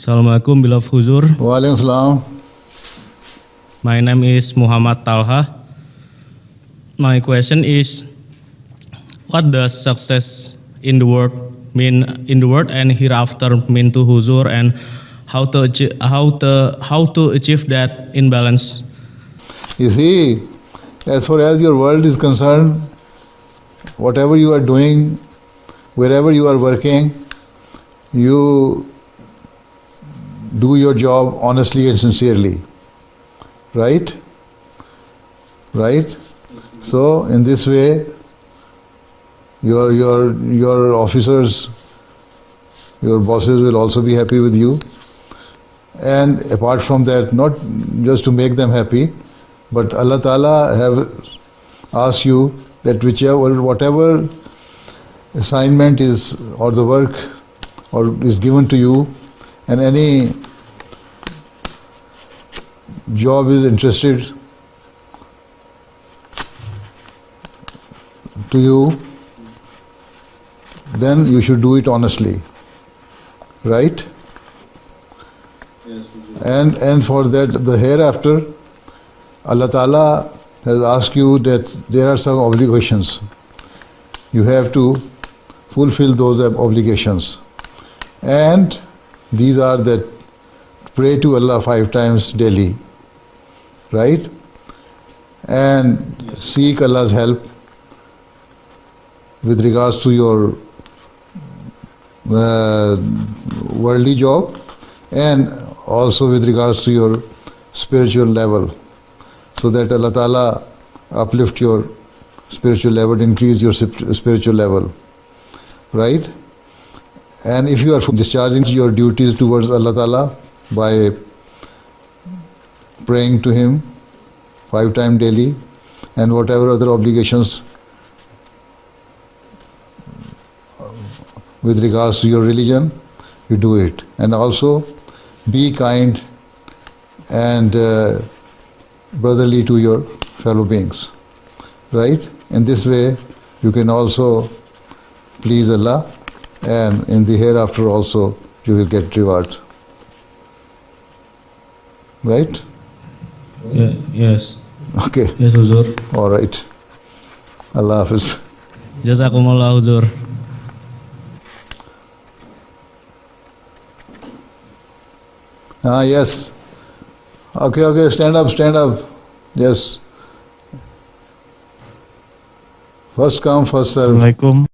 Assalamualaikum beloved Huzur. Waalaikumsalam. My name is Muhammad Talha. My question is, what does success in the world and hereafter mean to Huzur, and how to achieve that in balance? You see, as far as your world is concerned, whatever you are doing, wherever you are working, you do your job honestly and sincerely. Right? Right? So in this way, your officers, your bosses will also be happy with you. And apart from that, not just to make them happy, but Allah Ta'ala have asked you that whatever assignment is, or the work or is given to you, and any job is interested to you, then you should do it honestly. Right? And for that, the hereafter, Allah Ta'ala has asked you that there are some obligations. You have to fulfill those obligations. And these are that pray to Allah 5 times daily. Right? And seek Allah's help with regards to your worldly job, and also with regards to your spiritual level, so that Allah Ta'ala uplift your spiritual level, increase your spiritual level. Right? And if you are discharging your duties towards Allah Ta'ala by praying to Him 5 times daily, and whatever other obligations with regards to your religion, you do it. And also be kind and brotherly to your fellow beings. Right? In this way, you can also please Allah, and in the hereafter also you will get reward. Right? Yes. Okay. Yes, Huzur. All right. Allah Hafiz. Jazakumullah, Huzur. Yes. Okay, stand up. Yes. First come, first serve. Assalamualaikum.